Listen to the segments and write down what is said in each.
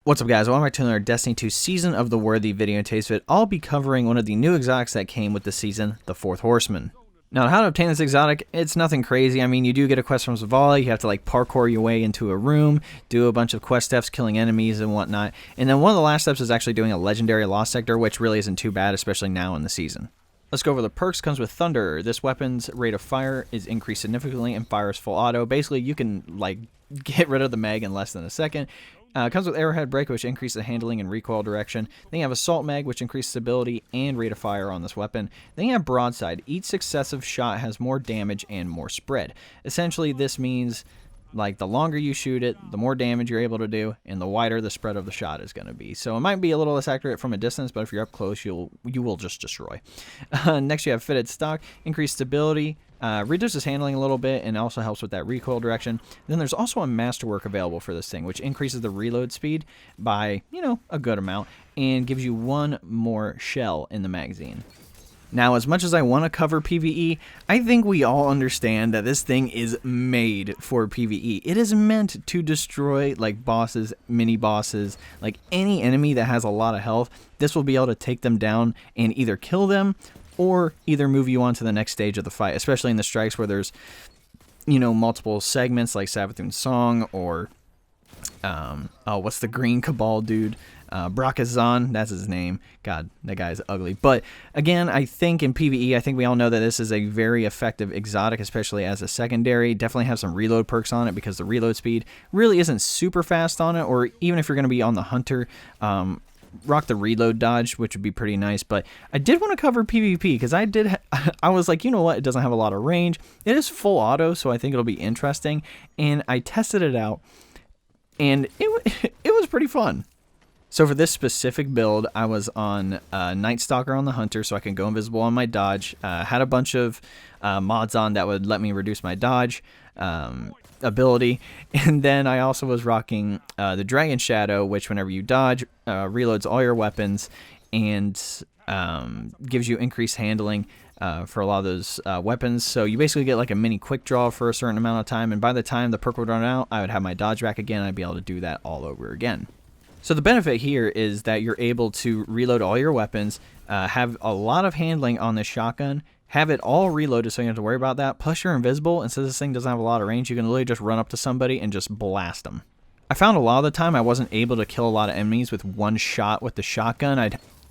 What's up, guys? Welcome back to another Destiny 2 Season of the Worthy video and taste fit. I'll be covering one of the new exotics that came with the season, the Fourth Horseman. Now, how to obtain this exotic, it's nothing crazy. I mean, you do get a quest from Zavala, you have to like parkour your way into a room, do a bunch of quest steps, killing enemies and whatnot. And then one of the last steps is actually doing a legendary lost sector, which really isn't too bad, especially now in the season. Let's go over the perks. Comes with Thunder. This weapon's rate of fire is increased significantly and fires full auto. Basically, you can like get rid of the mag in less than a second. Comes with Arrowhead Break, which increases the handling and recoil direction. Then you have Assault Mag, which increases stability and rate of fire on this weapon. Then you have Broadside. Each successive shot has more damage and more spread. Essentially, this means like the longer you shoot it, the more damage you're able to do, and the wider the spread of the shot is going to be. So it might be a little less accurate from a distance, but if you're up close, you will just destroy. Next, you have Fitted Stock. Increased stability. Reduces handling a little bit and also helps with that recoil direction. Then there's also a Masterwork available for this thing, which increases the reload speed by, a good amount and gives you one more shell in the magazine. Now, as much as I want to cover PvE, I think we all understand that this thing is made for PvE. It is meant to destroy like bosses, mini bosses, like any enemy that has a lot of health. This will be able to take them down and either kill them or either move you on to the next stage of the fight, especially in the strikes where there's, multiple segments like Savathun's Song or, what's the green Cabal dude? Brakazan, that's his name. God, that guy is ugly. But again, I think in PvE, I think we all know that this is a very effective exotic, especially as a secondary. Definitely have some reload perks on it because the reload speed really isn't super fast on it, or even if you're going to be on the hunter, rock the reload dodge, which would be pretty nice. But I did want to cover PvP because I was like, you know what, it doesn't have a lot of range. It is full auto, so I think it'll be interesting. And I tested it out, and it was pretty fun. So for this specific build, I was on Night Stalker on the Hunter, so I can go invisible on my dodge. Had a bunch of mods on that would let me reduce my dodge ability, and then I also was rocking the Dragon Shadow, which whenever you dodge, reloads all your weapons and gives you increased handling for a lot of those weapons. So you basically get like a mini quick draw for a certain amount of time, and by the time the perk would run out, I would have my dodge back again. I'd be able to do that all over again. So the benefit here is that you're able to reload all your weapons, have a lot of handling on this shotgun, have it all reloaded so you don't have to worry about that, plus you're invisible, and since this thing doesn't have a lot of range, you can literally just run up to somebody and just blast them. I found a lot of the time I wasn't able to kill a lot of enemies with one shot with the shotgun.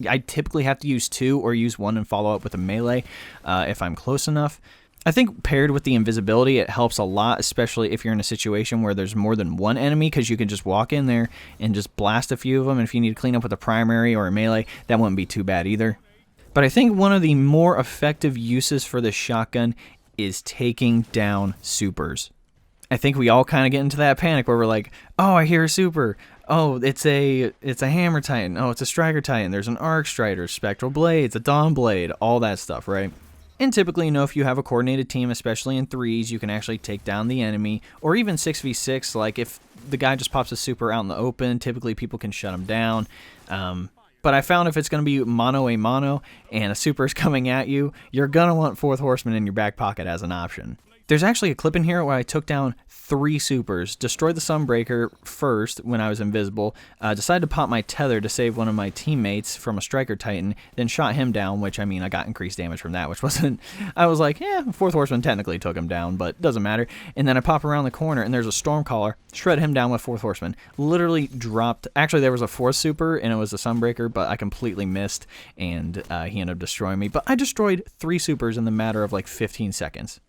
I'd typically have to use two or use one and follow up with a melee if I'm close enough. I think paired with the invisibility, it helps a lot, especially if you're in a situation where there's more than one enemy, because you can just walk in there and just blast a few of them. And if you need to clean up with a primary or a melee, that wouldn't be too bad either. But I think one of the more effective uses for this shotgun is taking down supers. I think we all kind of get into that panic where we're like, oh, I hear a super. Oh, it's a Hammer Titan. Oh, it's a Striker Titan. There's an Arc Strider, Spectral Blades, a Dawn Blade, all that stuff, right? And typically, if you have a coordinated team, especially in threes, you can actually take down the enemy, or even 6v6, like if the guy just pops a super out in the open, typically people can shut him down. But I found if it's going to be mono-a-mono and a super is coming at you, you're going to want Fourth Horseman in your back pocket as an option. There's actually a clip in here where I took down 3 supers, destroyed the Sunbreaker first when I was invisible, decided to pop my tether to save one of my teammates from a Striker Titan, then shot him down, which, I mean, I got increased damage from that, which wasn't... I was like, yeah, Fourth Horseman technically took him down, but doesn't matter. And then I pop around the corner, and there's a Stormcaller, shred him down with Fourth Horseman. Literally dropped... Actually, there was a 4th super, and it was a Sunbreaker, but I completely missed, and he ended up destroying me. But I destroyed 3 supers in the matter of like 15 seconds.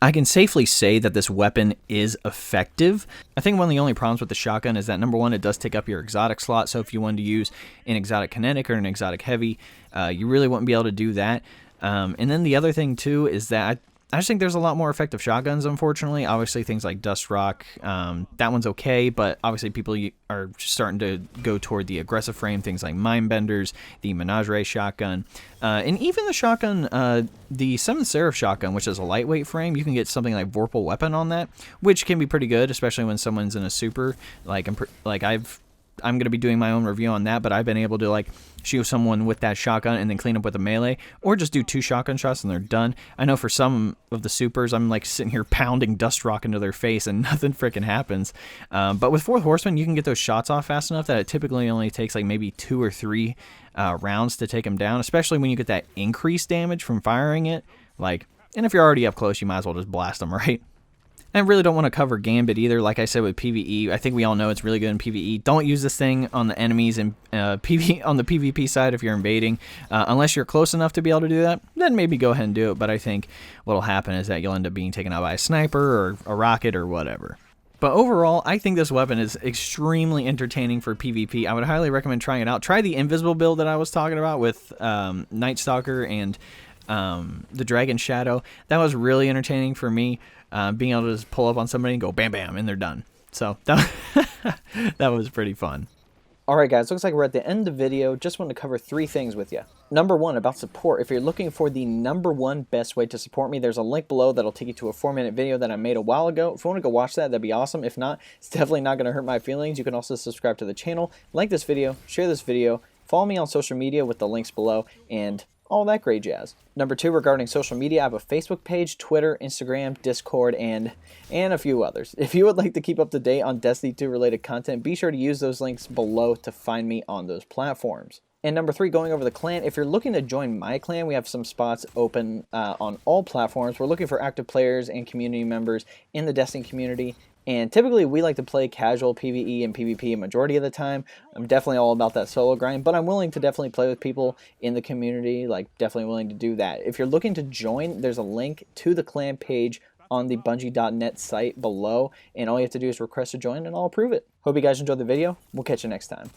I can safely say that this weapon is effective. I think one of the only problems with the shotgun is that, number one, it does take up your exotic slot, so if you wanted to use an exotic kinetic or an exotic heavy, you really wouldn't be able to do that. And then the other thing, too, is that I just think there's a lot more effective shotguns, unfortunately. Obviously, things like Dust Rock, that one's okay, but obviously people are starting to go toward the aggressive frame, things like Mindbenders, the Menagerie shotgun, and even the shotgun, the 7th Seraph shotgun, which is a lightweight frame. You can get something like Vorpal Weapon on that, which can be pretty good, especially when someone's in a super. Like I've I'm going to be doing my own review on that, but I've been able to like shoot someone with that shotgun and then clean up with a melee, or just do 2 shotgun shots and they're done. I know for some of the supers, I'm like sitting here pounding dust rock into their face and nothing freaking happens. But with Fourth Horseman, you can get those shots off fast enough that it typically only takes like maybe 2 or 3 rounds to take them down, especially when you get that increased damage from firing it. Like, and if you're already up close, you might as well just blast them, right? I really don't want to cover Gambit either. Like I said with PvE, I think we all know it's really good in PvE. Don't use this thing on the enemies and on the PvP side if you're invading. Unless you're close enough to be able to do that, then maybe go ahead and do it. But I think what will happen is that you'll end up being taken out by a sniper or a rocket or whatever. But overall, I think this weapon is extremely entertaining for PvP. I would highly recommend trying it out. Try the invisible build that I was talking about with Night Stalker and the Dragon Shadow. That was really entertaining for me. Being able to just pull up on somebody and go bam bam and they're done. So that, that was pretty fun. Alright guys, looks like we're at the end of the video. Just wanted to cover 3 things with you. Number 1, about support. If you're looking for the #1 best way to support me, there's a link below that'll take you to a 4-minute video that I made a while ago. If you want to go watch that, that'd be awesome. If not, it's definitely not going to hurt my feelings. You can also subscribe to the channel, like this video, share this video, follow me on social media with the links below, and all that great jazz. Number 2, regarding social media, I have a Facebook page, Twitter, Instagram, Discord, and a few others. If you would like to keep up to date on Destiny 2 related content, be sure to use those links below to find me on those platforms. And number 3, going over the clan, if you're looking to join my clan, we have some spots open on all platforms. We're looking for active players and community members in the Destiny community. And typically we like to play casual PvE and PvP a majority of the time. I'm definitely all about that solo grind, but I'm willing to definitely play with people in the community, like definitely willing to do that. If you're looking to join, there's a link to the clan page on the Bungie.net site below, and all you have to do is request to join and I'll approve it. Hope you guys enjoyed the video. We'll catch you next time.